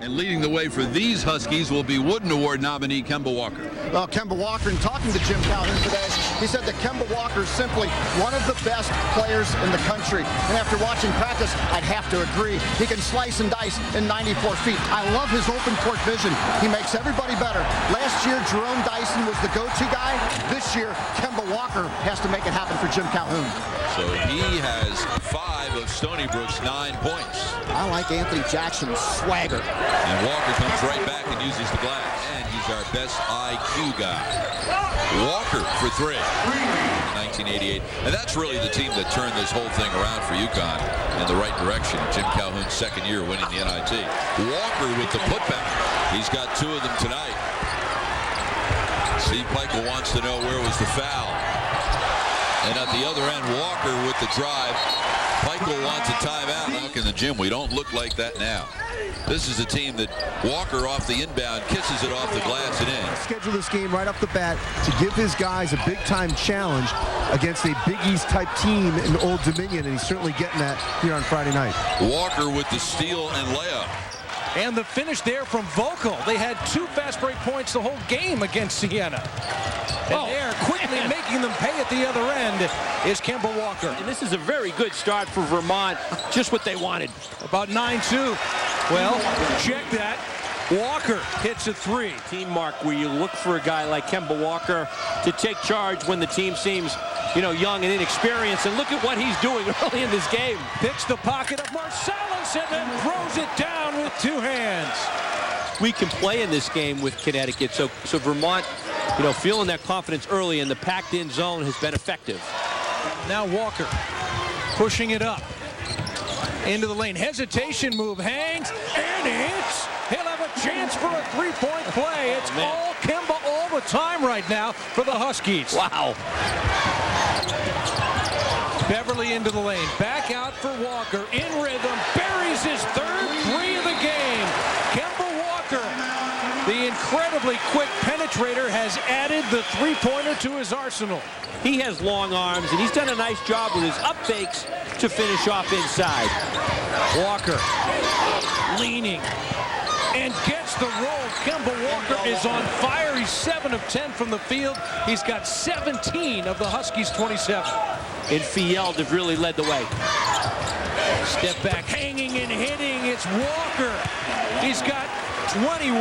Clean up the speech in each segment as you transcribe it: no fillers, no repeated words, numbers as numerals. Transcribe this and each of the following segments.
And leading the way for these Huskies will be Wooden Award nominee Kemba Walker. Well, Kemba Walker, in talking to Jim Calhoun today, he said that Kemba Walker is simply one of the best players in the country. And after watching practice, I'd have to agree. He can slice and dice in 94 feet. I love his open court vision. He makes everybody better. Last year, Jerome Dyson was the go-to guy. This year, Kemba Walker has to make it happen for Jim Calhoun. So he has 5 of Stony Brook's 9 points. I like Anthony Jackson's swagger. And Walker comes right back and uses the glass. And he's our best IQ guy. Walker for 3 in 1988. And that's really the team that turned this whole thing around for UConn in the right direction. Jim Calhoun's second year winning the NIT. Walker with the putback. He's got 2 of them tonight. Steve Pikiell wants to know where was the foul. And at the other end, Walker with the drive. Pikiell wants a timeout. Look in the gym, we don't look like that now. This is a team that Walker off the inbound kisses it off the glass and in. Schedule this game right off the bat to give his guys a big-time challenge against a Big East type team in Old Dominion, and he's certainly getting that here on Friday night. Walker with the steal and layup. And the finish there from Vogel. They had 2 fast break points the whole game against Siena. And there, quickly making them pay at the other end, is Kemba Walker. And this is a very good start for Vermont, just what they wanted. About 9-2. Well, check that. Walker hits a 3. Team mark where you look for a guy like Kemba Walker to take charge when the team seems, you know, young and inexperienced. And look at what he's doing early in this game. Picks the pocket of Marsalis and then throws it down with 2 hands. We can play in this game with Connecticut. So Vermont, you know, feeling that confidence early in the packed-in zone has been effective. Now Walker pushing it up into the lane. Hesitation move, hangs and hits. He'll have a chance for a 3-point play. It's all Kemba all the time right now for the Huskies. Wow. Beverly into the lane. Back out for Walker. In rhythm. Buries his 3rd 3 of the game. Kemba Walker, the incredibly quick penetrator, has added the 3-pointer to his arsenal. He has long arms, and he's done a nice job with his up fakes to finish off inside. Walker leaning and gets the roll. Kemba Walker is on fire. He's 7 of 10 from the field. He's got 17 of the Huskies' 27. And Field have really led the way. Step back, hanging and hitting. It's Walker. He's got 21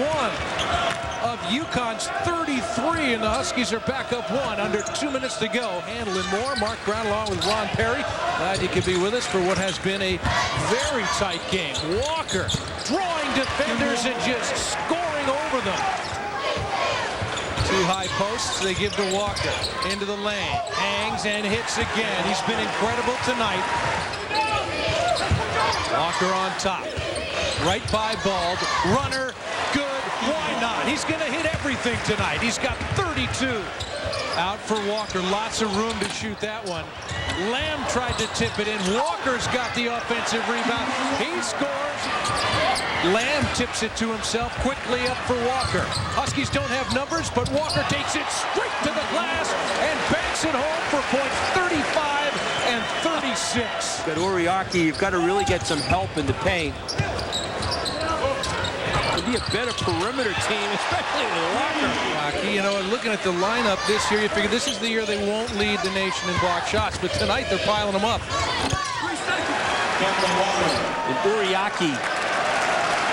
of UConn's 33, and the Huskies are back up 1 under 2 minutes to go. Handling more. Mark Brown along with Ron Perry. Glad you could be with us for what has been a very tight game. Walker drawing defenders and just scoring over them. 2 high posts, they give to Walker. Into the lane, hangs and hits again. He's been incredible tonight. Walker on top. Right by Bald. Runner, good, why not? He's going to hit everything tonight. He's got 32. Out for Walker, lots of room to shoot that one. Lamb tried to tip it in. Walker's got the offensive rebound. He scores. Lamb tips it to himself, quickly up for Walker. Huskies don't have numbers, but Walker takes it straight to the glass and banks it home for points 35 and 36. Got Uriaki, you've got to really get some help in the paint. It'd be a better perimeter team, especially with Walker. You know, looking at the lineup this year, you figure this is the year they won't lead the nation in block shots, but tonight they're piling them up. And Uriaki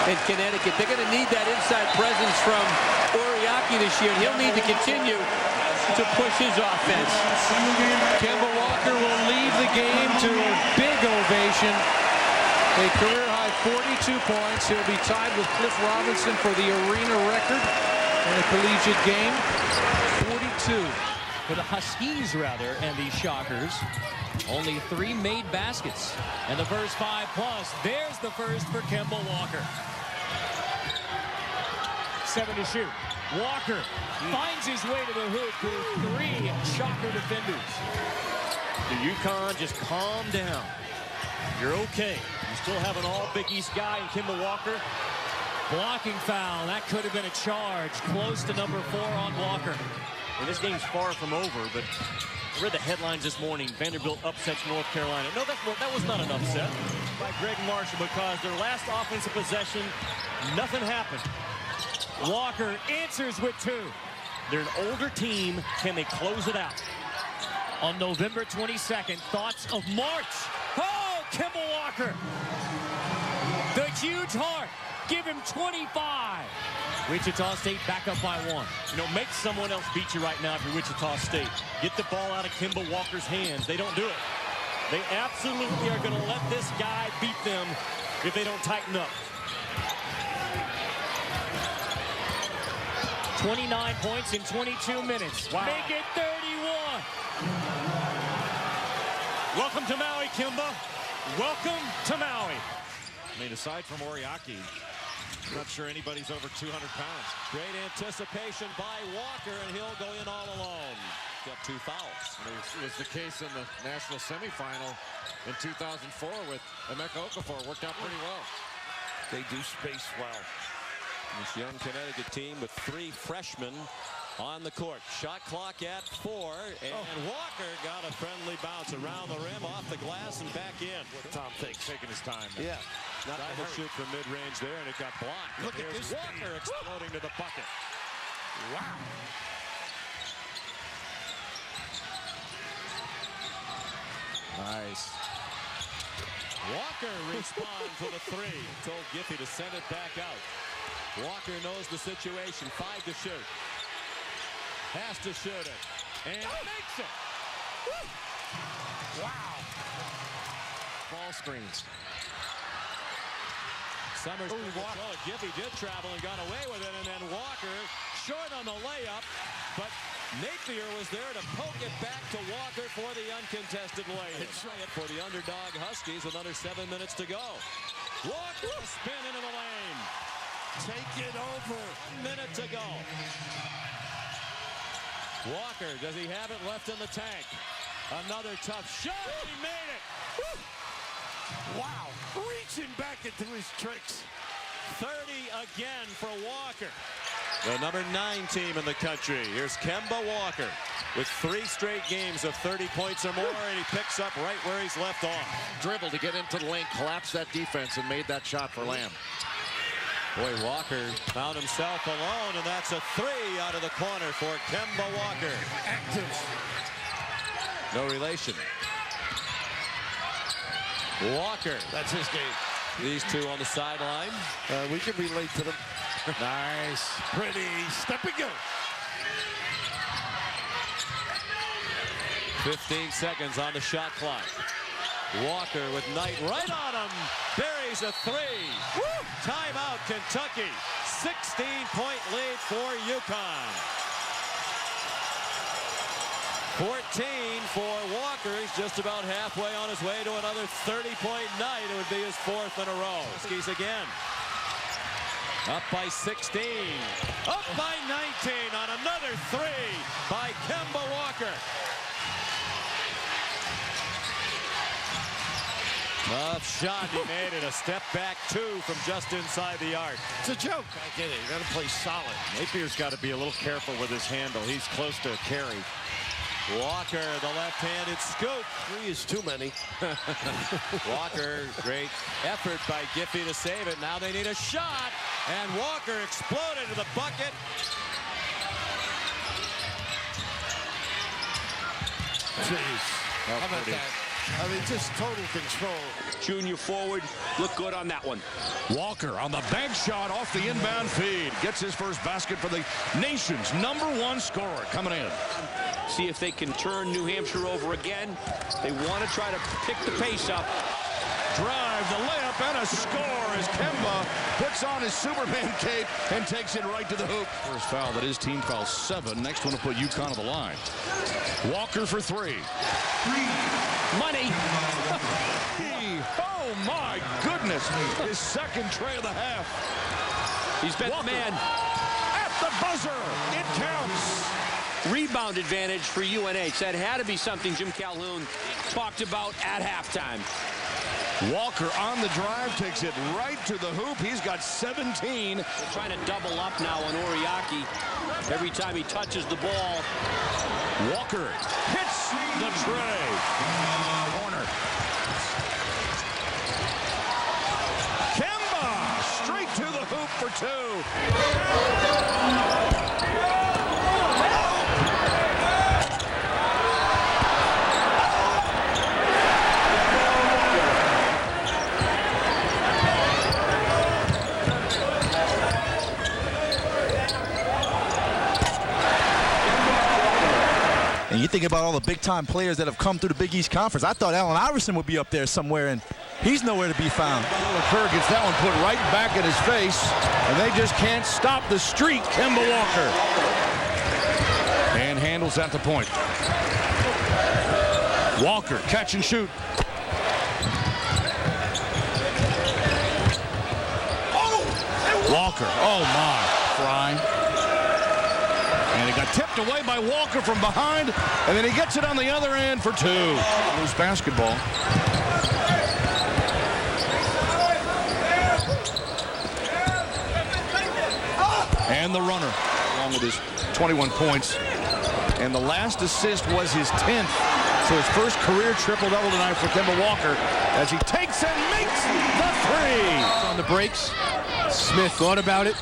in Connecticut, they're going to need that inside presence from Uriaki this year, and he'll need to continue to push his offense. Kemba Walker will leave the game to a big ovation. A career-high 42 points. He'll be tied with Cliff Robinson for the arena record in a collegiate game. 42. For the Huskies, rather, and the Shockers. Only 3 made baskets. And the first 5 plus. There's the first for Kemba Walker. 7 to shoot. Walker finds his way to the hoop with 3 Shocker defenders. The UConn just calm down. You're okay. You still have an all Big East guy in Kemba Walker. Blocking foul. That could have been a charge. Close to number 4 on Walker. And this game's far from over, but I read the headlines this morning. Vanderbilt upsets North Carolina. No, that was not an upset by Greg Marshall, because their last offensive possession, nothing happened. Walker answers with 2. They're an older team. Can they close it out? On November 22nd, thoughts of March. Oh, Kemba Walker. The huge heart. Give him 25. Wichita State back up by 1. You know, make someone else beat you right now if you're Wichita State. Get the ball out of Kemba Walker's hands. They don't do it. They absolutely are going to let this guy beat them if they don't tighten up. 29 points in 22 minutes. Wow. Make it 31. Welcome to Maui, Kemba. Welcome to Maui. I mean, aside from Oriaki, I'm not sure anybody's over 200 pounds. Great anticipation by Walker, and he'll go in all alone. Got 2 fouls. It was the case in the national semifinal in 2004 with Emeka Okafor. Worked out pretty well. They do space well. This young Connecticut team with 3 freshmen on the court. Shot clock at 4, and Walker got a friendly bounce around the rim, off the glass, and back in. What Tom thinks, taking his time. Yeah. Tried to shoot from mid-range there, and it got blocked. Look at this Walker exploding to the bucket. Wow. Nice. Walker responds for the 3. Told Giffey to send it back out. Walker knows the situation. 5 to shoot. Has to shoot it. And makes it. Woo! Wow. Ball screens. Summers control it. Giffey did travel and got away with it. And then Walker short on the layup. But Napier was there to poke it back to Walker for the uncontested lay-in. For the underdog Huskies with under 7 minutes to go. Walker spin into the lane. Take it over. 1 minute to go. Walker, does he have it left in the tank? Another tough shot. He made it. Woo! Wow. Reaching back into his tricks. 30 again for Walker. The number 9 team in the country. Here's Kemba Walker with 3 straight games of 30 points or more, and he picks up right where he's left off. Dribble to get into the lane, collapsed that defense, and made that shot for Lamb. Boy, Walker found himself alone, and that's a 3 out of the corner for Kemba Walker. Active. No relation. Walker. That's his game. These 2 on the sideline. We can relate to them. Nice. Pretty. Step and go. 15 seconds on the shot clock. Walker with Knight right on him. Buries a 3. Woo! Timeout, Kentucky. 16-point lead for UConn. 14 for Walker. He's just about halfway on his way to another 30-point night. It would be his 4th in a row. Huskies again. Up by 16. Up by 19 on another 3 by Kemba Walker. Tough shot. He made it. A step back 2 from just inside the arc. It's a joke. I get it. You got to play solid. Napier's got to be a little careful with his handle. He's close to a carry. Walker, the left-handed scoop. 3 is too many. Walker, great effort by Giffey to save it. Now they need a shot, and Walker exploded to the bucket. Jeez. How about that? I mean, just total control. Junior forward, look good on that one. Walker on the bank shot off the inbound feed. Gets his first basket for the nation's #1 scorer coming in. See if they can turn New Hampshire over again. They want to try to pick the pace up. Drive, the layup, and a score as Kemba puts on his Superman cape and takes it right to the hoop. First foul, that is team foul 7. Next one to put UConn on the line. Walker for 3. Money. Oh my goodness. His second tray of the half. He's been the man. At the buzzer. It counts. Rebound advantage for UNH. That had to be something Jim Calhoun talked about at halftime. Walker on the drive, takes it right to the hoop. He's got 17. They're trying to double up now on Oriaki. Every time he touches the ball. Walker hits the tray. Corner. Kemba straight to the hoop for two. And you think about all the big-time players that have come through the Big East Conference. I thought Allen Iverson would be up there somewhere, and he's nowhere to be found. Kerr gets that one put right back in his face, and they just can't stop the streak. Kemba Walker. And handles at the point. Walker, catch and shoot. Walker, oh my, Fry. And it got tipped away by Walker from behind, and then he gets it on the other end for two. Loose basketball. And the runner, along with his 21 points. And the last assist was his 10th. So his first career triple-double tonight for Kemba Walker as he takes and makes the three. On the breaks, Smith thought about it.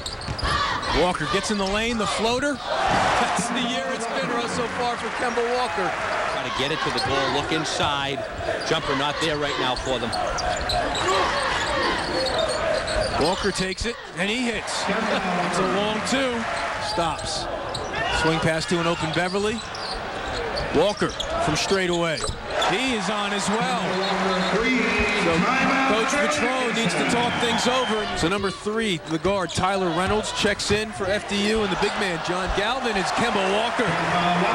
Walker gets in the lane, the floater. That's the year it's been, Russ, so far for Kemba Walker. Try to get it to the goal, look inside. Jumper not there right now for them. Walker takes it, and he hits. It's a long two. Stops. Swing pass to an open Beverly. Walker from straight away. He is on as well. So Coach Patron needs to talk things over. So number 3, the guard, Tyler Reynolds, checks in for FDU, and the big man, John Galvin, is Kemba Walker.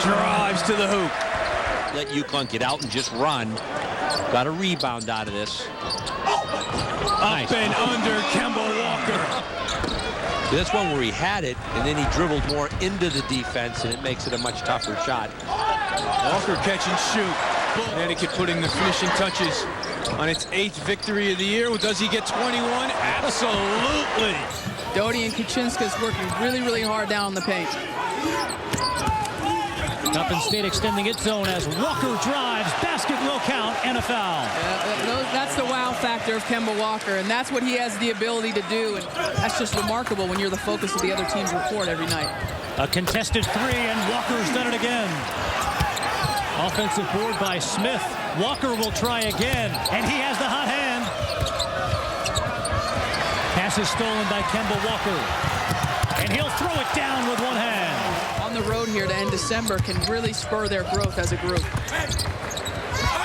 Drives to the hoop. Let UConn get out and just run. Got a rebound out of this. Up and under Kemba Walker. See, that's one where he had it, and then he dribbled more into the defense, and it makes it a much tougher shot. Walker catch and shoot. Connecticut putting the finishing touches on its 8th victory of the year. Does he get 21? Absolutely. Doty and Kuchinska's working really, really hard down in the paint. Coppin State extending its zone as Walker drives. Basket will count and a foul. That's the wow factor of Kemba Walker, and that's what he has the ability to do. And that's just remarkable when you're the focus of the other team's report every night. A contested three, and Walker's done it again. Offensive board by Smith. Walker will try again, and he has the hot hand. Pass is stolen by Kemba Walker, and he'll throw it down with one hand. On the road here to end December can really spur their growth as a group.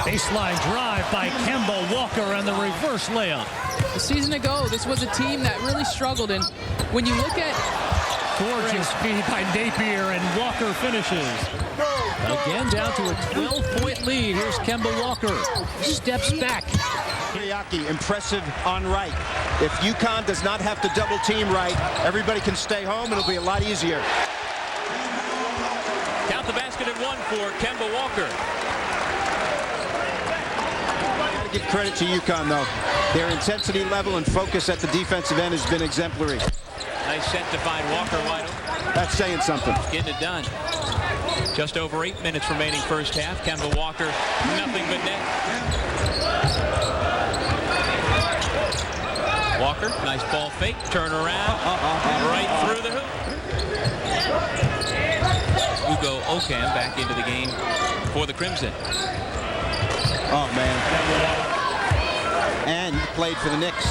Baseline drive by Kemba Walker and the reverse layup. A season ago, this was a team that really struggled, and when you look at gorgeous feed by Napier, and Walker finishes. Again down to a 12-point lead. Here's Kemba Walker. Steps back. Oriaki, impressive on right. If UConn does not have to double team right, everybody can stay home. It'll be a lot easier. Count the basket at 1 for Kemba Walker. Got to give credit to UConn, though. Their intensity level and focus at the defensive end has been exemplary. Nice set to find Walker wide open. That's saying something. Getting it done. Just over 8 minutes remaining first half. Kemba Walker, nothing but net. Walker, nice ball fake, turn around, right through the hoop. Ugo Okam back into the game for the Crimson. Oh, man. And played for the Knicks.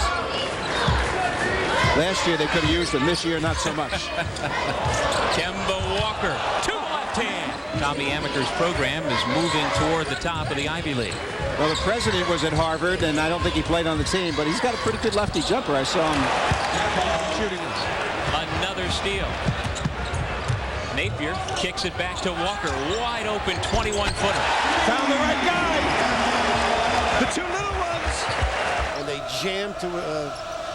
Last year they could have used him. This year, not so much. Kemba Walker, to left hand. Tommy Amaker's program is moving toward the top of the Ivy League. Well, the president was at Harvard, and I don't think he played on the team, but he's got a pretty good lefty jumper. I saw him shooting this. Another steal. Napier kicks it back to Walker. Wide open 21-footer. Found the right guy. The two little ones. And they jam to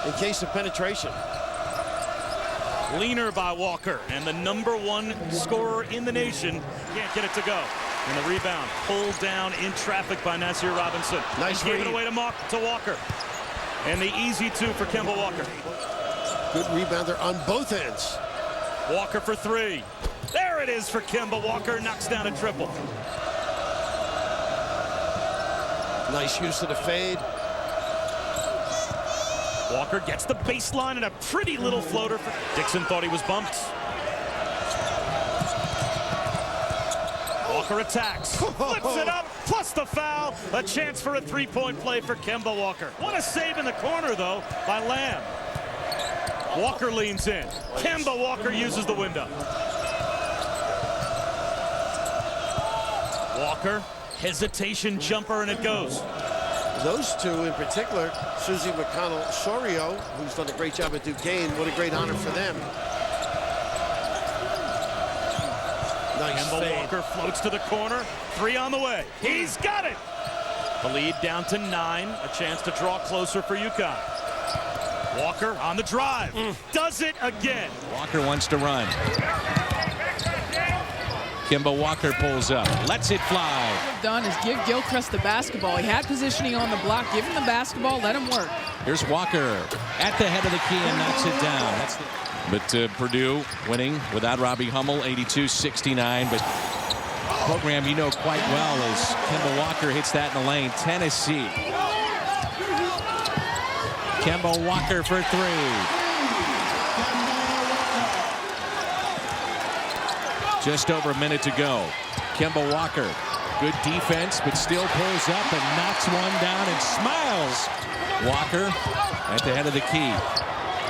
in case of penetration. Leaner by Walker, and the #1 scorer in the nation can't get it to go. And the rebound pulled down in traffic by Nasir Robinson. Nice Gave read. it away to Walker. And the easy two for Kemba Walker. Good rebounder on both ends. Walker for three. There it is for Kemba Walker. Knocks down a triple. Nice use of the fade. Walker gets the baseline and a pretty little floater. Dixon thought he was bumped. Walker attacks, flips it up, plus the foul. A chance for a three-point play for Kemba Walker. What a save in the corner, though, by Lamb. Walker leans in. Kemba Walker uses the window. Walker, hesitation jumper, and it goes. Those two in particular, Susie McConnell-Sorio, who's done a great job at Duquesne, what a great honor for them. Nice Kemba fade. Walker floats to the corner. Three on the way. He's got it. The lead down to 9. A chance to draw closer for UConn. Walker on the drive. Does it again. Walker wants to run. Kemba Walker pulls up, lets it fly. What we've done is give Gilchrist the basketball. He had positioning on the block. Give him the basketball, let him work. Here's Walker at the head of the key and knocks it down. But Purdue winning without Robbie Hummel, 82-69. But program you know quite well as Kemba Walker hits that in the lane. Tennessee. Kemba Walker for three. Just over a minute to go. Kemba Walker, good defense, but still pulls up and knocks one down and smiles. Walker at the head of the key.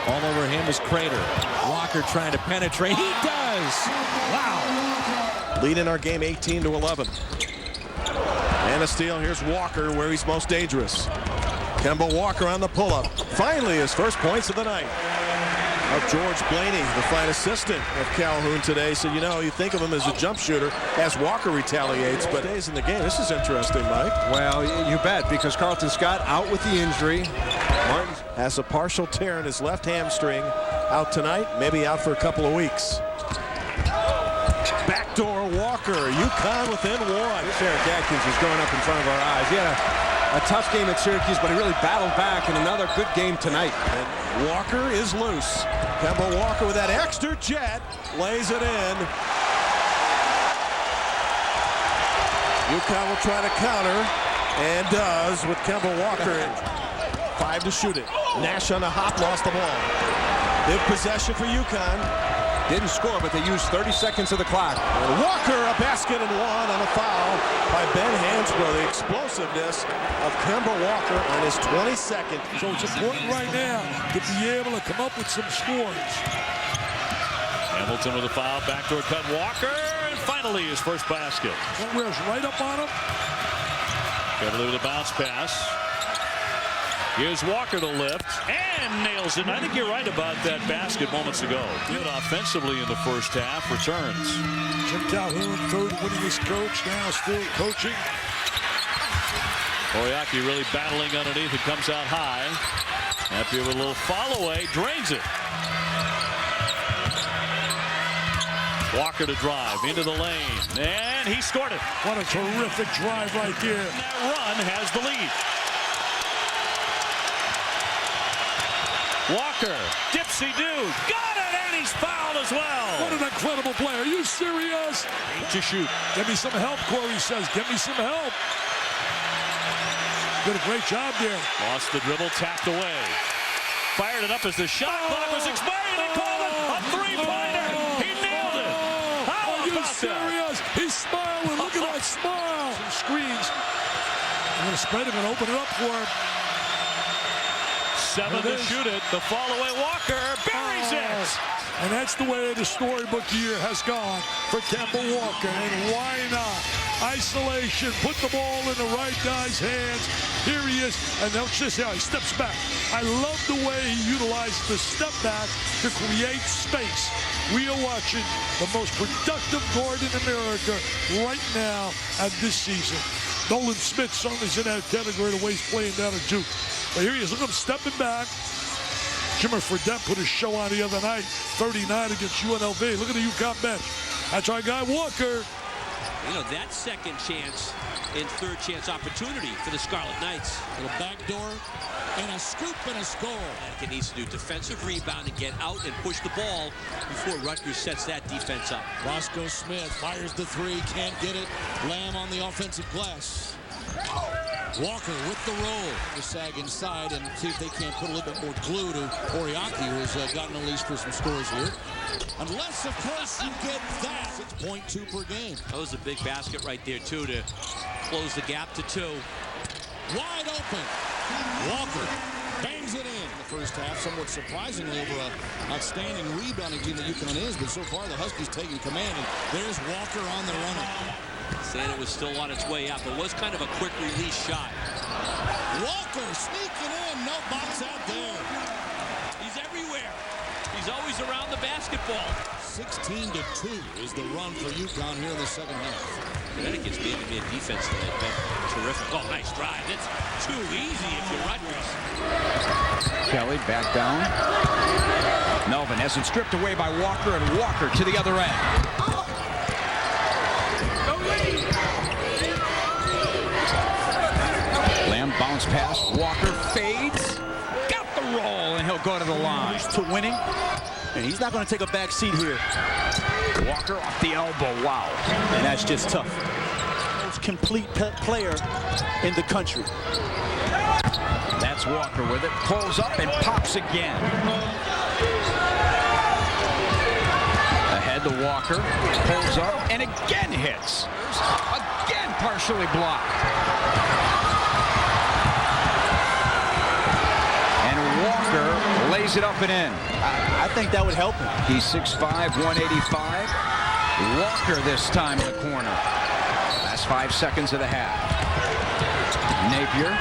All over him is Crater. Walker trying to penetrate. He does. Wow. Lead in our game 18-11. And a steal. Here's Walker where he's most dangerous. Kemba Walker on the pull-up. Finally his first points of the night. Of George Blaney, the fine assistant of Calhoun today, said, you know, you think of him as a jump shooter as Walker retaliates, but days in the game. This is interesting, Mike. Well, you bet, because Carlton Scott out with the injury. Martin has a partial tear in his left hamstring. Out tonight, maybe out for a couple of weeks. Backdoor Walker, UConn within one. Eric Atkins is going up in front of our eyes. He had a tough game at Syracuse, but he really battled back in another good game tonight. And Walker is loose. Kemba Walker with that extra jet lays it in. UConn will try to counter and does with Kemba Walker. 5 to shoot it. Nash on a hop, lost the ball. Big possession for UConn. Didn't score, but they used 30 seconds of the clock. And Walker, a basket and one on a foul by Ben Hansbrough. The explosiveness of Kemba Walker on his 22nd. So it's important right now to be able to come up with some scores. Hamilton with a foul, backdoor cut. Walker, and finally his first basket. Where's right up on him. Beverly with a bounce pass. Here's Walker to lift and nails it. I think you're right about that basket moments ago. Good offensively in the first half. Returns. Jim Calhoun, third winningest coach, now still coaching. Oriaki really battling underneath. It comes out high. Happy with a little follow away. Drains it. Walker to drive into the lane. And he scored it. What a terrific drive right there. And that run has the lead. Walker, dipsy-do, got it, and he's fouled as well. What an incredible play. Are you serious? To shoot. Give me some help, Corey says. Give me some help. Did a great job there. Lost the dribble, tapped away. Fired it up as the shot clock was expired. They called it a three-pointer. He nailed it. How Are you about serious? that? He's smiling. Look at that smile. Some screens. I'm going to spread him and open it up for him. 7 to shoot it. The follow-away Walker buries it. And that's the way the storybook year has gone for Kemba Walker. And why not? Isolation, put the ball in the right guy's hands. Here he is, and that's just how he steps back. I love the way he utilized the step back to create space. We are watching the most productive guard in America right now at this season. Nolan Smith certainly is in that category the way he's playing down at Duke. But here he is, look at him stepping back. Jimmer Fredette put his show on the other night, 39 against UNLV. Look at the UConn bench. That's our guy Walker. You know, that second chance and third chance opportunity for the Scarlet Knights. Little backdoor and a scoop and a score. Connecticut needs to do defensive rebound and get out and push the ball before Rutgers sets that defense up. Roscoe Smith fires the three, can't get it. Lamb on the offensive glass. Walker with the roll. To sag inside and see if they can't put a little bit more glue to Oriaki, who has gotten a leash for some scores here. Unless, of course, you get that. 6.2 per game. That was a big basket right there, too, to close the gap to 2. Wide open. Walker bangs it in the first half, somewhat surprisingly over an outstanding rebounding team that UConn is, but so far the Huskies taking command, and there's Walker on the runner. Saying it was still on its way out, but was kind of a quick release shot. Walker sneaking in, no box out there. He's everywhere. He's always around the basketball. 16-2 is the run for UConn here in the second half. Connecticut's man-to-man defense tonight been terrific. Oh, nice drive. It's too easy if you're Rutgers. Kelly back down. Melvin has it stripped away by Walker, and Walker to the other end. Lamb bounce pass. Walker fades. Got the roll, and he'll go to the line. To winning, and he's not going to take a back seat here. Walker off the elbow. Wow. And that's just tough. Most complete player in the country. That's Walker with it. Pulls up and pops again. Ahead to Walker. Pulls up and again hits. Again partially blocked. Walker lays it up and in. I think that would help him. He's 6'5", 185. Walker this time in the corner. Last 5 seconds of the half. Napier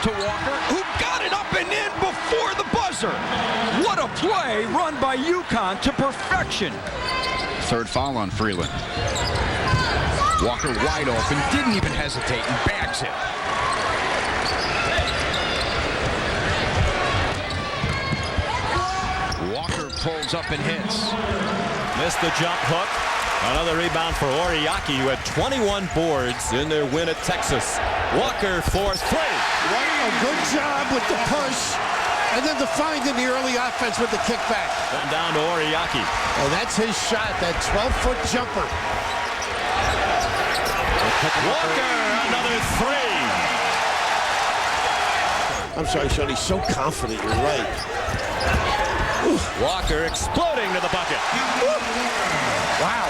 to Walker, who got it up and in before the buzzer. What a play run by UConn to perfection. Third foul on Freeland. Walker wide open, didn't even hesitate and bags it. Pulls up and hits. Missed the jump hook. Another rebound for Oriaki, who had 21 boards in their win at Texas. Walker for 3. A good job with the push, and then to find in the early offense with the kickback. Come down to Oriaki. And that's his shot, that 12-foot jumper. Walker, another 3. I'm sorry, Sean, he's so confident, you're right. Walker exploding to the bucket. Wow.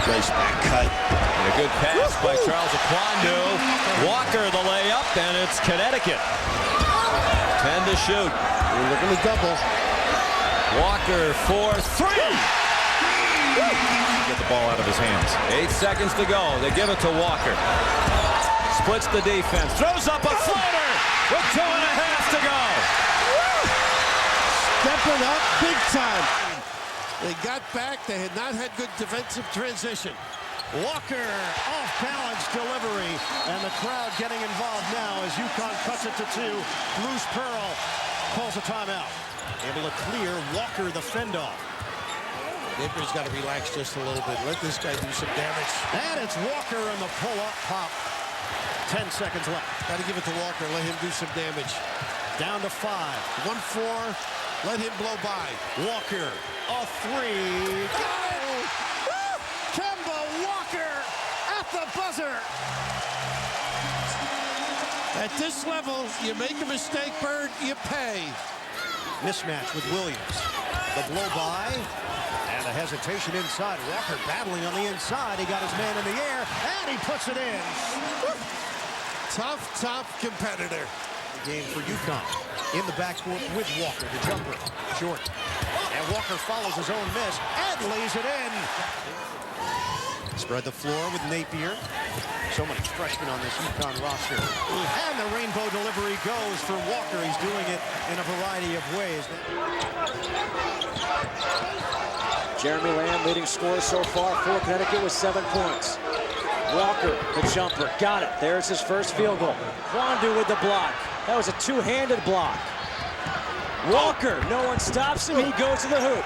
Nice back cut. And a good pass by Charles Akwandu. Walker the layup, and it's Connecticut. 10 to shoot. We're looking to double. Walker for 3. Get the ball out of his hands. 8 seconds to go. They give it to Walker. Splits the defense. Throws up a floater with 2.5 to go. Stepping up big time. They got back. They had not had good defensive transition. Walker off balance delivery, and the crowd getting involved now as UConn cuts it to 2. Bruce Pearl calls a timeout. Able to clear Walker the fend off. Napier's got to relax just a little bit. Let this guy do some damage. And it's Walker in the pull-up pop. 10 seconds left. Got to give it to Walker. Let him do some damage. Down to 5. 1-4. Let him blow by. Walker, a 3. Got it! Kemba Walker at the buzzer. At this level, you make a mistake, Bird, you pay. Mismatch with Williams. The blow by. And a hesitation inside. Walker battling on the inside. He got his man in the air, and he puts it in. Tough competitor. Game for UConn. In the backcourt with Walker, the jumper, short. And Walker follows his own miss and lays it in. Spread the floor with Napier. So many freshmen on this UConn roster. And the rainbow delivery goes for Walker. He's doing it in a variety of ways. Jeremy Lamb leading scorer so far for Connecticut with 7 points. Walker, the jumper, got it. There's his first field goal. Akwandu with the block. That was a two-handed block. Walker, no one stops him. He goes to the hoop.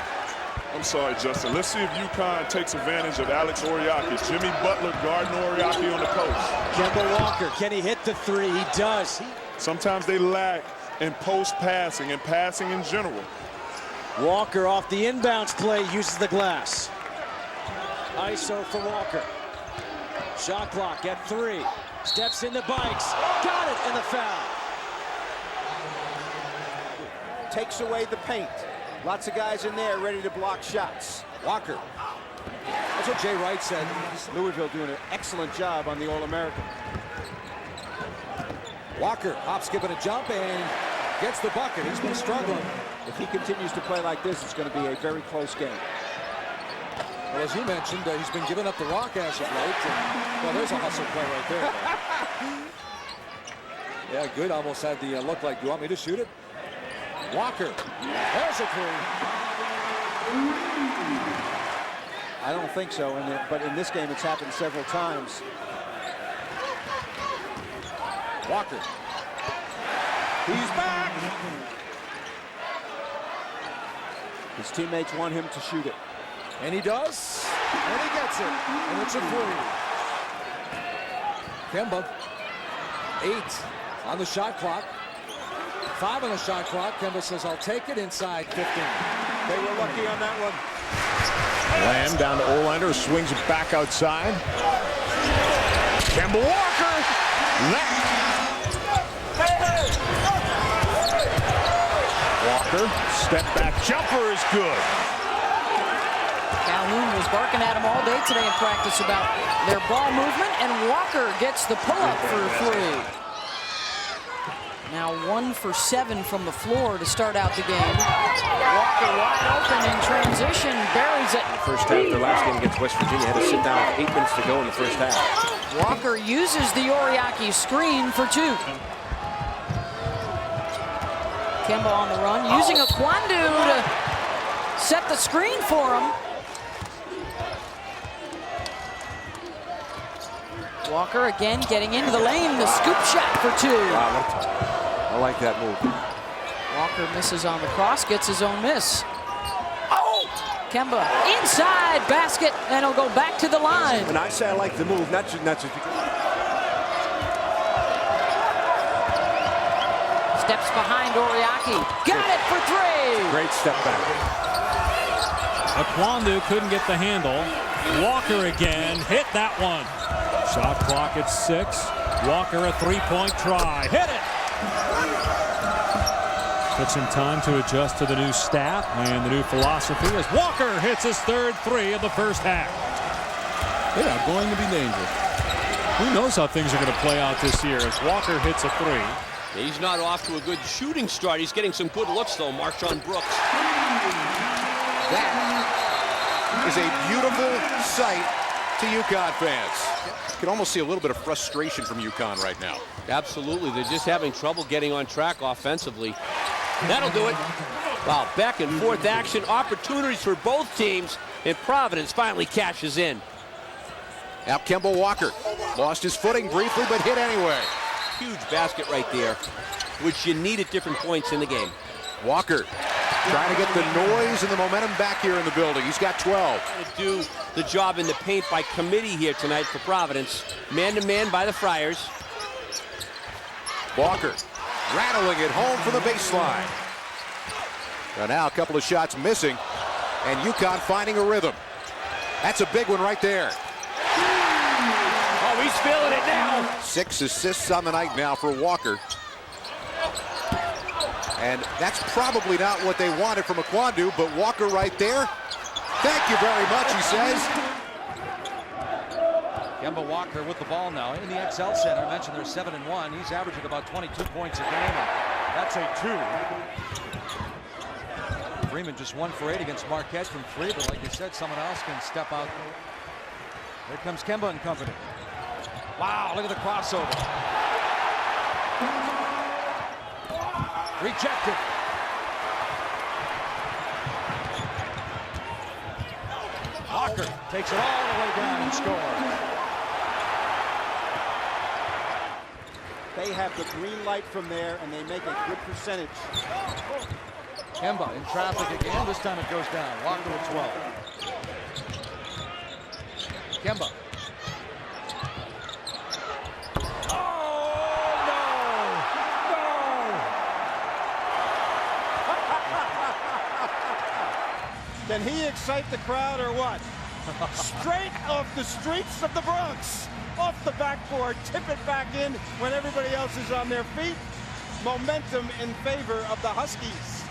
I'm sorry, Justin. Let's see if UConn takes advantage of Alex Oriaki. Jimmy Butler guarding Oriaki on the post. Kemba Walker, can he hit the three? He does. Sometimes they lack in post passing and passing in general. Walker off the inbounds play uses the glass. ISO for Walker. Shot clock at 3. Steps in the bikes. Got it, and the foul. Takes away the paint. Lots of guys in there ready to block shots. Walker. That's what Jay Wright said. Louisville doing an excellent job on the All-American. Walker, hop, skip, and a jump, and gets the bucket. He's been struggling. If he continues to play like this, it's going to be a very close game. Well, as you mentioned, he's been giving up the rock as of late. Well, there's a hustle play right there. Yeah, good. Almost had the look like, do you want me to shoot it? Walker. There's a three. I don't think so, but in this game, it's happened several times. Walker. He's back. His teammates want him to shoot it. And he does. And he gets it. And it's a three. Kemba. 8 on the shot clock. 5 on the shot clock. Kemba says, I'll take it inside 15. They were lucky on that one. Lamb down to Olander, swings it back outside. Kemba Walker. Walker, step back jumper is good. Calhoun was barking at him all day today in practice about their ball movement, and Walker gets the pull-up for 3. Now 1 for 7 from the floor to start out the game. Walker wide open in transition, buries it. First half, their last game against West Virginia, had to sit down with 8 minutes to go in the first half. Walker uses the Oriaki screen for 2. Kemba on the run, using a Kwandu to set the screen for him. Walker again getting into the lane, the scoop shot for 2. Wow, I like that move. Walker misses on the cross, gets his own miss. Oh! Kemba inside basket, and he'll go back to the line. When I say I like the move, not just because. Steps behind Oriaki. Got it for 3. Great step back. Akwandu couldn't get the handle. Walker again, hit that one. Shot clock at 6. Walker a 3-point try. Hit it! Took some time to adjust to the new staff and the new philosophy as Walker hits his 3rd 3 of the first half. They are going to be dangerous. Who knows how things are going to play out this year as Walker hits a 3. He's not off to a good shooting start. He's getting some good looks, though, Marshawn Brooks. That is a beautiful sight to UConn fans. You can almost see a little bit of frustration from UConn right now. Absolutely. They're just having trouble getting on track offensively. That'll do it. Wow, back and forth action. Opportunities for both teams, and Providence finally cashes in. Now Kemba Walker lost his footing briefly, but hit anyway. Huge basket right there, which you need at different points in the game. Walker trying to get the noise and the momentum back here in the building. He's got 12. Trying to do the job in the paint by committee here tonight for Providence. Man-to-man by the Friars. Walker rattling it home from the baseline. Now a couple of shots missing, and UConn finding a rhythm. That's a big one right there. Oh, he's feeling it now. 6 assists on the night now for Walker. And that's probably not what they wanted from Akwandu, but Walker right there. Thank you very much, he says. Kemba Walker with the ball now in the XL Center. I mentioned they're 7-1. He's averaging about 22 points a game, and that's a 2. Freeman just 1 for 8 against Marquette from 3, but like you said, someone else can step out. Here comes Kemba and company. Wow, look at the crossover. Rejected. Walker takes it all the way down and scores. They have the green light from there, and they make a good percentage. Kemba in traffic again. This time it goes down. Walker with 12. Kemba. Can he excite the crowd or what? Straight off the streets of the Bronx. Off the backboard, tip it back in when everybody else is on their feet. Momentum in favor of the Huskies.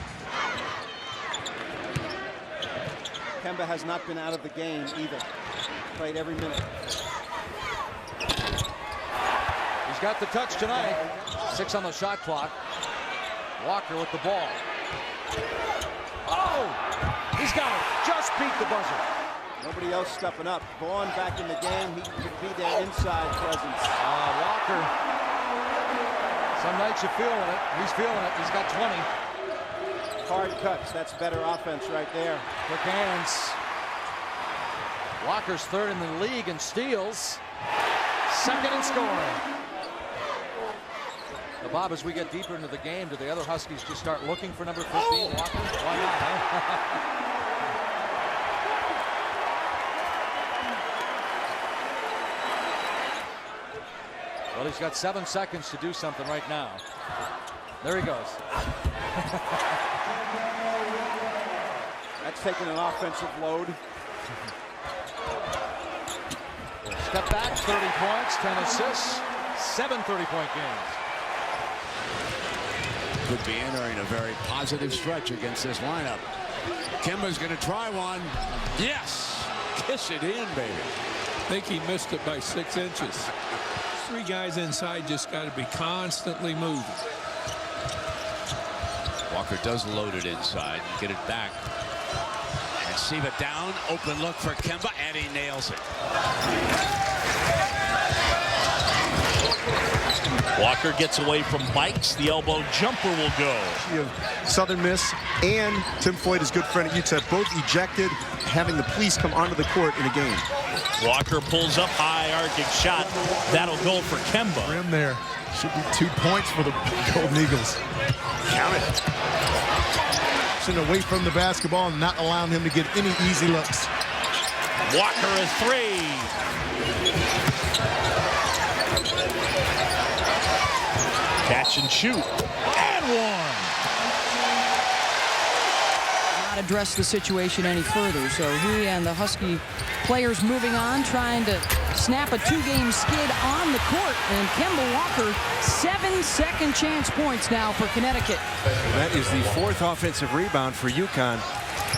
Kemba has not been out of the game either. Played every minute. He's got the touch tonight. 6 on the shot clock. Walker with the ball. Oh! He's got it. Just beat the buzzer. Nobody else stepping up. Vaughn back in the game. He could be their inside presence. Walker. Some nights you're feeling it. He's feeling it. He's got 20. Hard cuts. That's better offense right there. Quick hands. Walker's third in the league in steals. Second in scoring. Now, Bob, as we get deeper into the game, do the other Huskies just start looking for number 15? Walker? Why not, huh? Well, he's got 7 seconds to do something right now. There he goes. That's taking an offensive load. Step back, 30 points, 10 assists, 7 30-point games. Could be entering a very positive stretch against this lineup. Kemba's going to try one. Yes! Kiss it in, baby. I think he missed it by 6 inches. 3 guys inside just got to be constantly moving. Walker does load it inside and get it back. And Siva down, open look for Kemba, and he nails it. Walker gets away from Bikes. The elbow jumper will go. Southern Miss and Tim Floyd, his good friend at UTEP, both ejected, having the police come onto the court in a game. Walker pulls up high, arcing shot. That'll go for Kemba. Rim there. Should be 2 points for the Golden Eagles. Count it. Sitting away from the basketball and not allowing him to get any easy looks. Walker a 3. Catch and shoot. And 1. Not address the situation any further, so he and the Husky players moving on, trying to snap a 2-game skid on the court. And Kemba Walker, 7 second chance points now for Connecticut. That is the 4th offensive rebound for UConn.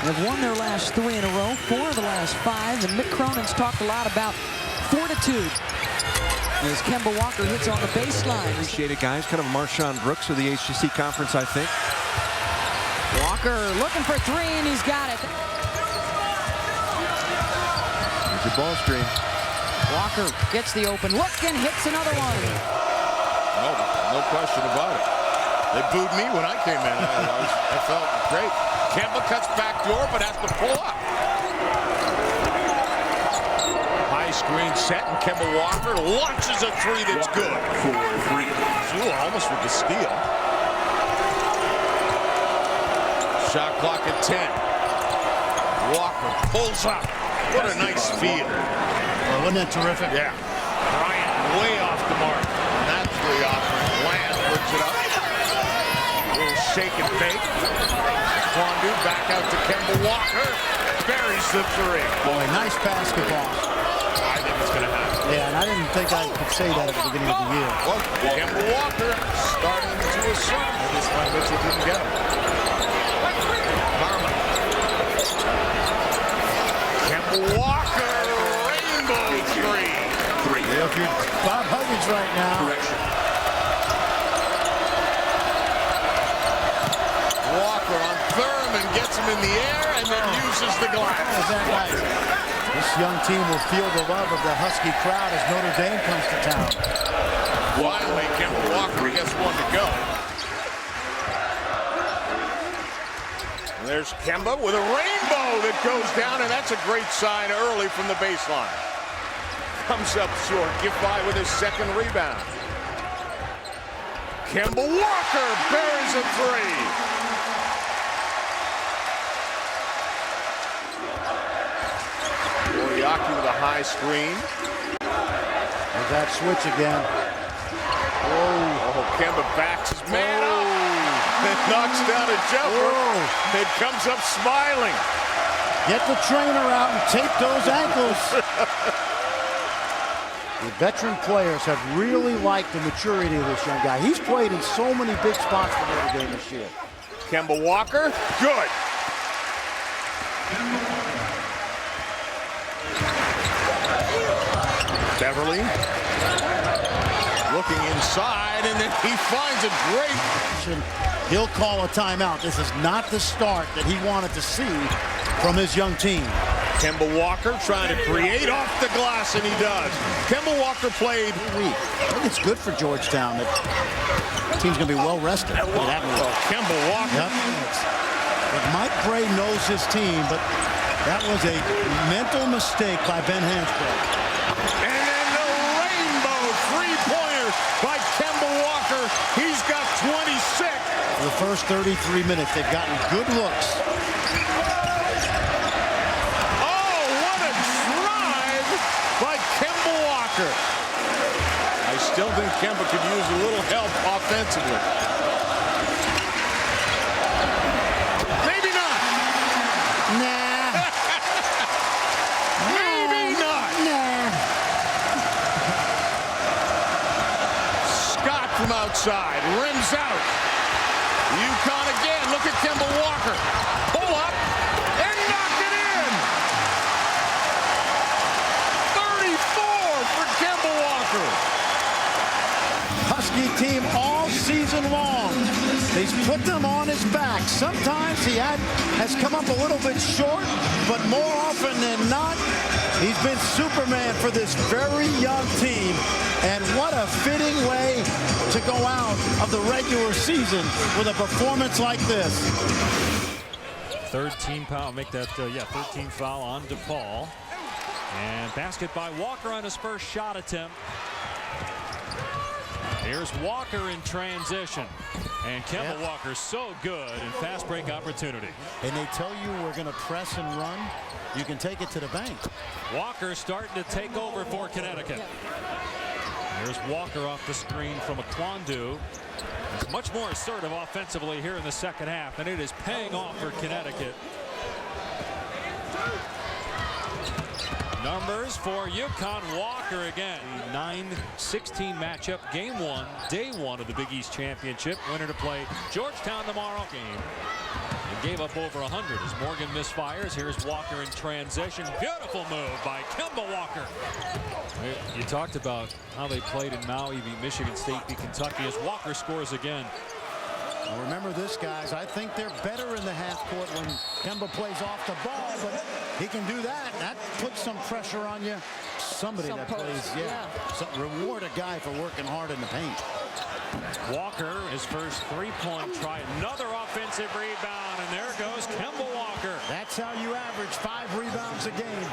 They've won their last 3 in a row, 4 of the last 5, and Mick Cronin's talked a lot about fortitude as Kemba Walker hits on the baseline. Appreciate it, guys. Kind of Marshawn Brooks of the HCC conference, I think. Walker looking for 3, and he's got it. Here's your ball screen. Walker gets the open look and hits another one. No question about it. They booed me when I came in. I felt great. Kemba cuts back door, but has to pull up. High screen set, and Kemba Walker launches a 3 that's good. 4-3. Ooh, almost with the steal. Shot clock at 10. Walker pulls up. What a nice feel. Well, wasn't that terrific? Yeah. Bryant way off the mark. Naturally off. Land puts it up. A little shake and bake. Fondue back out to Kemba Walker. Buries the 3. Boy, nice basketball. I think it's going to happen. Yeah, and I didn't think I could say that at the beginning of the year. Well, Kemba Walker starting to assert. This one Mitchell didn't get him. Harmon. Kemba Walker, rainbow 3. Yeah, if you're Bob Huggins right now. Correction. Walker on Thurman gets him in the air and then uses the glass. Is that right? This young team will feel the love of the Husky crowd as Notre Dame comes to town. Finally, Kemba Walker gets 1 to go. There's Kemba with a rainbow that goes down, and that's a great sign early from the baseline. Comes up short, give by with his 2nd rebound. Kemba Walker buries a 3. Oriaki with a high screen. There's that switch again. Oh, Kemba backs his man up. It knocks down a jumper. It comes up smiling. Get the trainer out and tape those ankles. The veteran players have really liked the maturity of this young guy. He's played in so many big spots for Notre Dame this year. Kemba Walker, good. Beverly looking inside, and then he finds a great. He'll call a timeout. This is not the start that he wanted to see from his young team. Kemba Walker trying to create off the glass, and he does. Kemba Walker played weak. I think it's good for Georgetown that the team's going to be well rested. Kemba Walker. Yep. But Mike Bray knows his team, but that was a mental mistake by Ben Hansbrough. And then the rainbow three-pointer by Kemba Walker. He's got 26. For the first 33 minutes, they've gotten good looks. Oh, what a drive by Kemba Walker. I still think Kemba could use a little help offensively. Maybe not. Nah. Maybe not. Nah. Scott from outside, rims out. UConn again, look at Kemba Walker. Pull up and knock it in. 34 for Kemba Walker. Husky team all season long. He's put them on his back. Sometimes he has come up a little bit short, but more often than not, he's been Superman for this very young team. And what a fitting way to go out of the regular season with a performance like this. Third team foul, make that, 13th foul on DePaul. And basket by Walker on his first shot attempt. Here's Walker in transition. And Kemba Walker's so good in fast break opportunity. And they tell you we're going to press and run. You can take it to the bank. Walker starting to take over for Connecticut. Here's Walker off the screen from Akwandu. He's much more assertive offensively here in the second half, and it is paying off for Connecticut. Numbers for UConn. Walker again. 9-16 matchup. Game 1, day 1 of the Big East Championship. Winner to play Georgetown tomorrow. Game. And gave up over 100 as Morgan misfires. Here's Walker in transition. Beautiful move by Kemba Walker. You talked about how they played in Maui, beat Michigan State, beat Kentucky, as Walker scores again. Now remember this, guys. I think they're better in the half court when Kemba plays off the ball, but he can do that. That puts some pressure on you. Somebody that plays, so reward a guy for working hard in the paint. Walker, his first three-point try. Another offensive rebound, and there goes Kemba Walker. That's how you average 5 rebounds a game.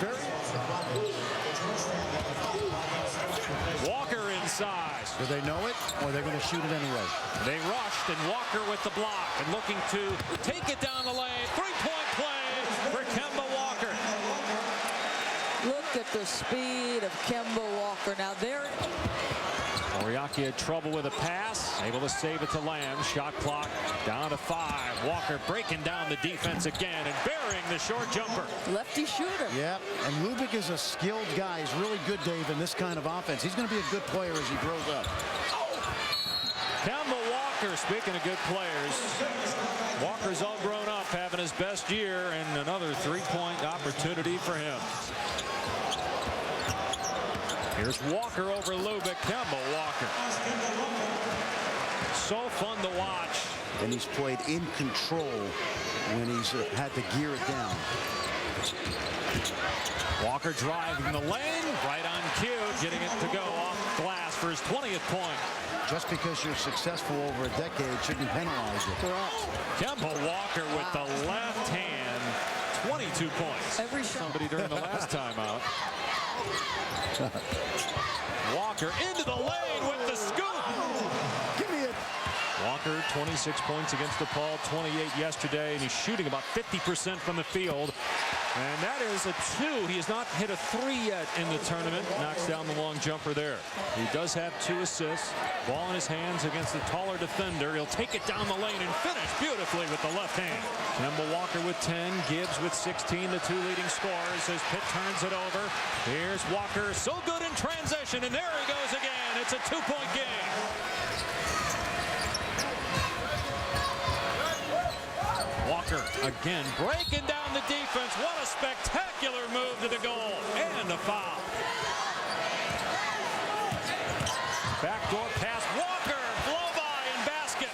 Walker inside. Do they know it, or they're going to shoot it anyway? They rushed, and Walker with the block, and looking to take it down the lane. Three-point play for Kemba Walker. Look at the speed of Kemba Walker. Now there. Oriaki had trouble with a pass, able to save it to Lamb. Shot clock down to 5. Walker breaking down the defense again and burying the short jumper. Lefty shooter. Yeah, and Lubick is a skilled guy. He's really good, Dave, in this kind of offense. He's going to be a good player as he grows up. Kemba Walker, speaking of good players, Walker's all grown up, having his best year, and another three-point opportunity for him. Here's Walker over Lubick. Kemba Walker. So fun to watch. And he's played in control when he's had to gear it down. Walker driving the lane, right on cue, getting it to go off glass for his 20th point. Just because you're successful over a decade shouldn't penalize you. Correct. Kemba Walker with the left hand, 22 points. Every shot. Somebody during the last timeout. Walker into the lane with the scoop. Give me it. Walker, 26 points against DePaul, 28 yesterday, and he's shooting about 50% from the field. And that is a 2. He has not hit a 3 yet in the tournament. Knocks down the long jumper there. He does have 2 assists. Ball in his hands against the taller defender. He'll take it down the lane and finish beautifully with the left hand. Kemba Walker with 10. Gibbs with 16, the 2 leading scorers as Pitt turns it over. Here's Walker, so good in transition, and there he goes again. It's a 2-point game. Walker again breaking down the defense. What a spectacular move to the goal. And a foul. Backdoor pass. Walker, blow by and basket.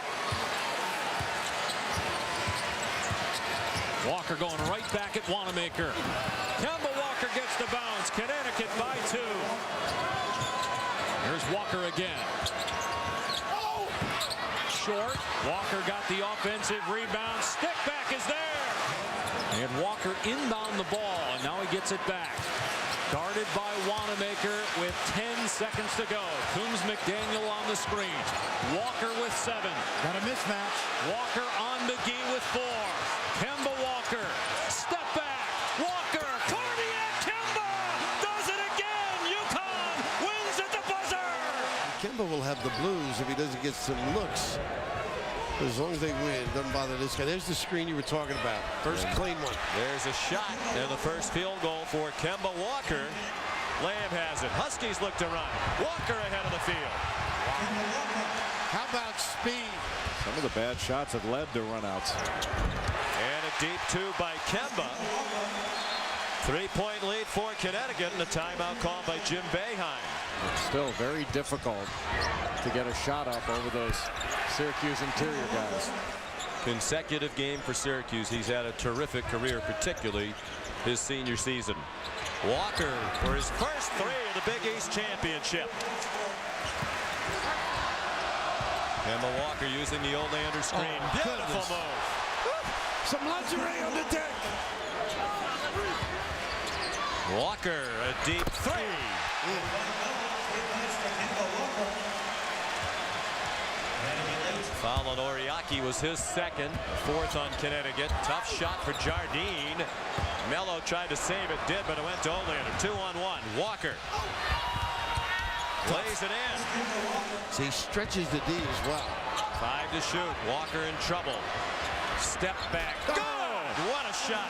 Walker going right back at Wanamaker. Kemba Walker gets the bounce. Connecticut by 2. Here's Walker again. Short. Walker got the offensive rebound. Stick back is there. And Walker inbound the ball, and now he gets it back. Guarded by Wanamaker with 10 seconds to go. Coombs McDaniel on the screen. Walker with 7. Got a mismatch. Walker on McGee with 4. Kemba Walker. Step back. Walker. Cardiac Kemba does it again. UConn wins at the buzzer. Kemba will have the blues if he doesn't get some looks. As long as they win, doesn't bother this guy. There's the screen you were talking about. First clean one. There's a shot and the first field goal for Kemba Walker. Lamb has it. Huskies look to run. Walker ahead of the field. How about speed? Some of the bad shots have led to runouts. And a deep 2 by Kemba. 3-point lead for Connecticut, and a timeout called by Jim Boeheim. It's still very difficult to get a shot up over those Syracuse interior guys. Consecutive game for Syracuse. He's had a terrific career, particularly his senior season. Walker for his first 3 of the Big East Championship. Kemba Walker using the Olander screen. Beautiful move. Some lingerie on the deck. Walker, a deep 3. Foul on Oriaki was his second. 4th on Connecticut. Tough shot for Jardine. Mello tried to save it, did, but it went to Olander. 2-on-1. Walker lays it in. So he stretches the D as well. 5 to shoot. Walker in trouble. Step back. Good! What a shot.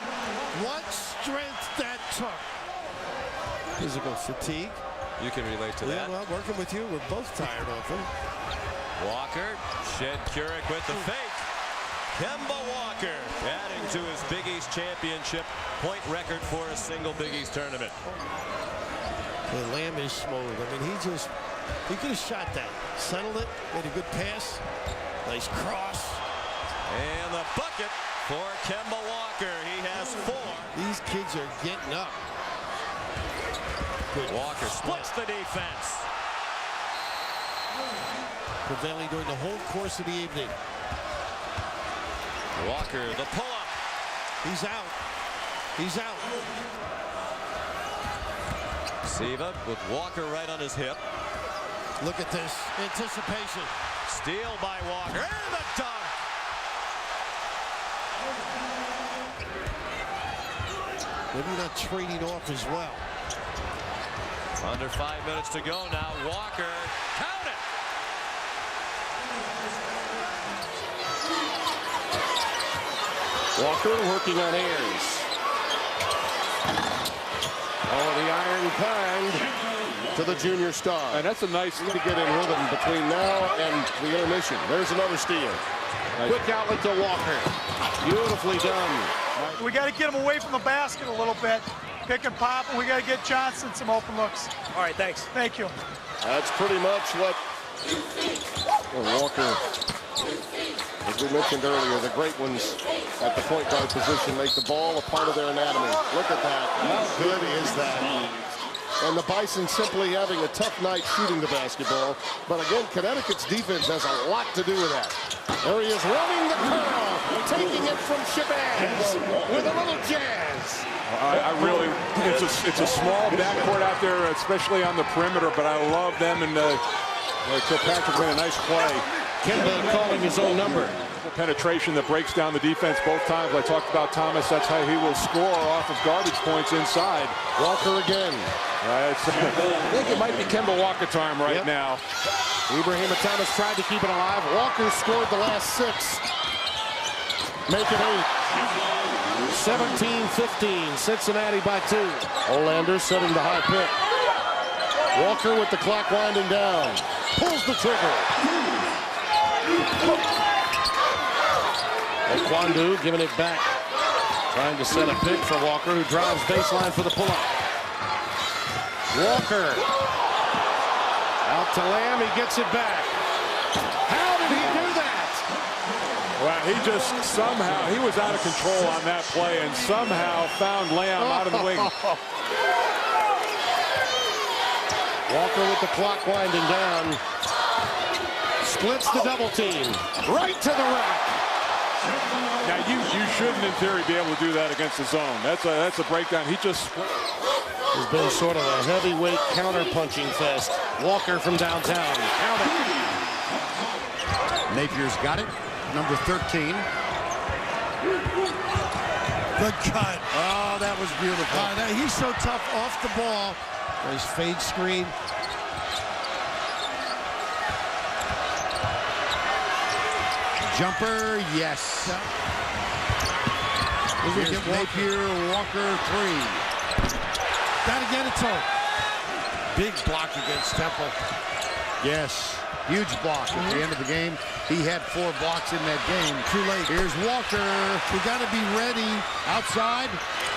What strength that took. Physical fatigue. You can relate to that. Yeah, well, working with you, we're both tired of him. Walker, Shed Keurig with the fake. Kemba Walker adding to his Big East Championship point record for a single Big East tournament. The Lamb is smooth. I mean, he could have shot that. Settled it, made a good pass. Nice cross. And the bucket for Kemba Walker. He has 4. These kids are getting up. Good. Walker splits the defense. Prevailing during the whole course of the evening. Walker, the pull-up. He's out. He's out. Siva with Walker right on his hip. Look at this anticipation. Steal by Walker. And the dunk. Maybe not trading off as well. Under 5 minutes to go now. Walker, count it. Walker working on Ayers. Oh, the iron kind to the junior star. And that's a nice to get in rhythm between now and the intermission. There's another steal. Quick outlet to Walker. Beautifully done. We got to get him away from the basket a little bit. Pick and pop, and we got to get Johnson some open looks. All right, thanks. Thank you. That's pretty much what Walker, as we mentioned earlier, the great ones at the point guard position make the ball a part of their anatomy. Look at that. How good is that? And the Bison simply having a tough night shooting the basketball. But again, Connecticut's defense has a lot to do with that. There he is running the curl, taking it from Shabazz with a little jazz. I really, it's a small backcourt out there, especially on the perimeter, but I love them, and Kilpatrick made a nice play. Kemba calling his own number. Penetration that breaks down the defense both times. I talked about Thomas. That's how he will score off of garbage points inside. Walker again. I think it might be Kemba Walker time right now. Ibrahim Thomas tried to keep it alive. Walker scored the last 6. Make it 8. 17-15. Cincinnati by 2. Olander setting the high pick. Walker with the clock winding down. Pulls the trigger. Kwandu giving it back. Trying to set a pick for Walker, who drives baseline for the pull-up. Walker. Out to Lamb. He gets it back. How did he do that? Well, he just somehow, he was out of control on that play and somehow found Lamb out of the wing. Walker with the clock winding down. Splits the double team. Right to the rack. Now, you shouldn't, in theory, be able to do that against the zone. That's a breakdown. He just split. Has been sort of a heavyweight counter-punching fest. Walker from downtown. Count it. Napier's got it. Number 13. Good cut. Oh, that was beautiful. He's so tough off the ball. Nice fade screen. Jumper, yes. Here's Napier, Walker, 3. Gotta get it to him. Big block against Temple. Yes, huge block at the end of the game. He had 4 blocks in that game. Too late. Here's Walker. We gotta be ready. Outside,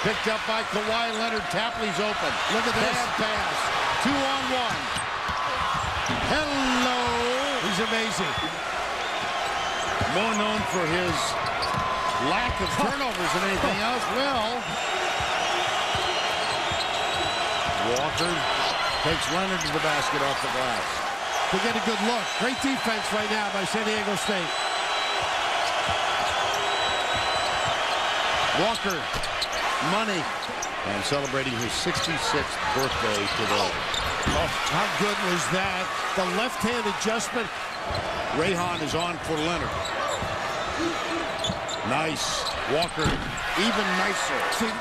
picked up by Kawhi Leonard. Tapley's open. Look at this. Bad pass. 2-on-1. Hello. He's amazing. More known for his lack of turnovers than anything else. Well, Walker takes Leonard to the basket off the glass. To get a good look. Great defense right now by San Diego State. Walker, money, and celebrating his 66th birthday today. Oh, how good was that? The left-hand adjustment. Rayhan is on for Leonard. Nice. Walker, even nicer. See,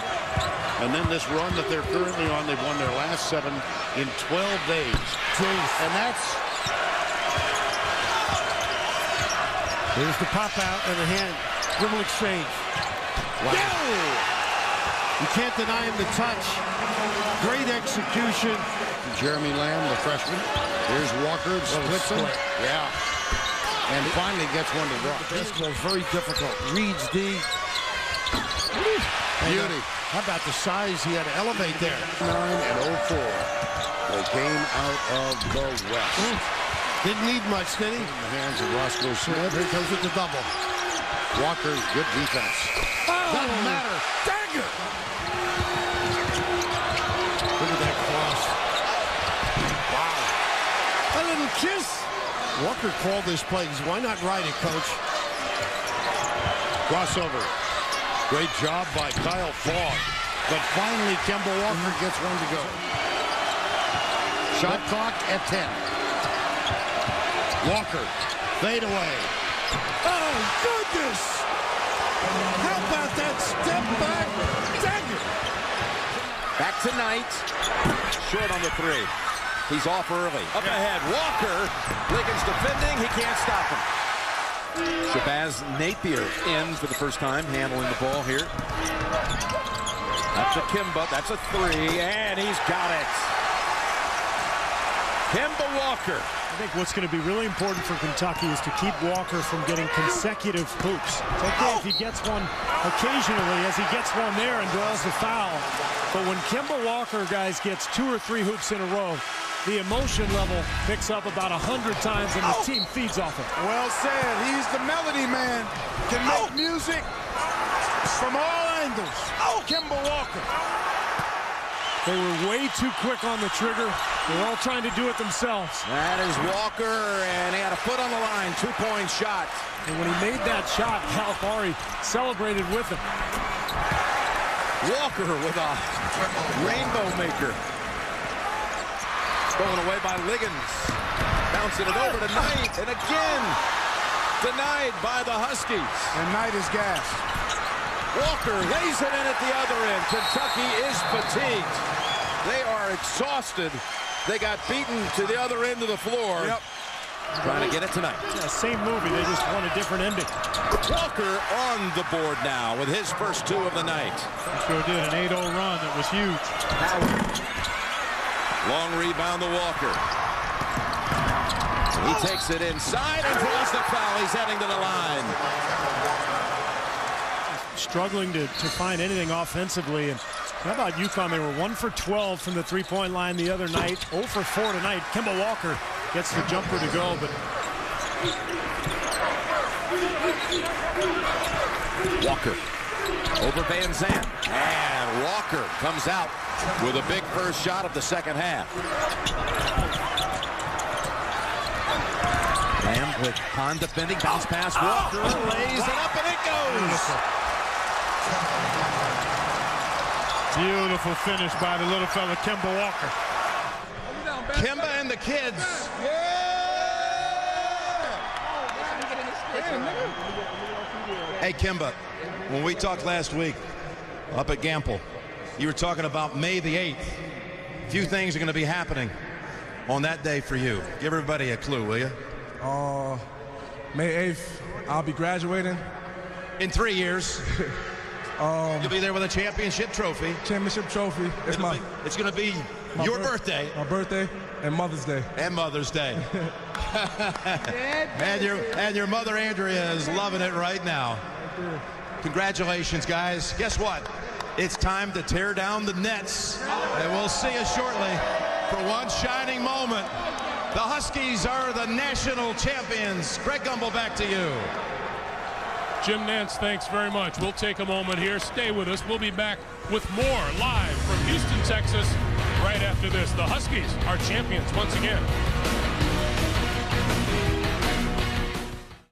and then this run that they're currently on, they've won their last 7 in 12 days. Jeez. And that's... Here's the pop out and the hand. Dribble exchange. Wow. You can't deny him the touch. Great execution. Jeremy Lamb, the freshman. Here's Walker, splits him. Yeah. And finally gets one to drop. Basketball is very difficult. Reads D. Beauty. How about the size he had to elevate there? 9 and 04. They came out of the West. Didn't need much, did he? In the hands of Roscoe Smith. Here comes with the double. Walker, good defense. Doesn't matter. Dagger. Look at that cross. Wow. A little kiss. Walker called this play. Why not ride it, coach? Crossover. Great job by Kyle Fogg. But finally, Kemba Walker gets one to go. Shot clock at 10. Walker, fade away. Oh, goodness! How about that step back dagger? Back to Knight. Short on the 3. He's off early. Up ahead, Walker. Liggins defending. He can't stop him. Shabazz Napier in for the first time, handling the ball here. Up to Kemba. That's a 3, and he's got it. Kemba Walker. I think what's going to be really important for Kentucky is to keep Walker from getting consecutive hoops. It's okay if he gets one occasionally, as he gets one there and draws the foul. But when Kemba Walker, guys, gets 2 or 3 hoops in a row, the emotion level picks up about 100 times, and his team feeds off it. Well said. He's the melody man. Can make music from all angles. Kemba Walker. They were way too quick on the trigger. They're all trying to do it themselves. That is Walker, and he had a foot on the line. 2-point shot. And when he made that shot, Calipari celebrated with him. Walker with a rainbow maker. Stolen away by Liggins. Bouncing it over to Knight, and again. Denied by the Huskies. And Knight is gassed. Walker lays it in at the other end. Kentucky is fatigued. They are exhausted. They got beaten to the other end of the floor. Yep. Trying to get it tonight. Yeah, same movie. They just want a different ending. Walker on the board now with his first 2 of the night. Sure did. An 8-0 run that was huge. Long rebound to Walker. He takes it inside and draws the foul. He's heading to the line. Struggling to find anything offensively. And how about UConn? They were 1 for 12 from the three-point line the other night. 0 for 4 tonight. Kemba Walker gets the jumper to go, but Walker over Van Zandt. And Walker comes out with a big first shot of the second half. Lamb with Hahn defending. Bounce pass. Walker lays it up and it goes. Beautiful finish by the little fella, Kemba Walker. Kemba and the kids. Hey, Kemba, when we talked last week up at Gamble, you were talking about May the 8th. A few things are going to be happening on that day for you. Give everybody a clue, will you? May 8th, I'll be graduating. In 3 years. You'll be there with a championship trophy. Championship trophy. It's going to be your birthday. My birthday and Mother's Day. And Mother's Day. and your mother, Andrea, is loving it right now. Congratulations, guys. Guess what? It's time to tear down the nets. And we'll see you shortly for one shining moment. The Huskies are the national champions. Greg Gumbel, back to you. Jim Nance, thanks very much. We'll take a moment here. Stay with us. We'll be back with more live from Houston, Texas, right after this. The Huskies are champions once again.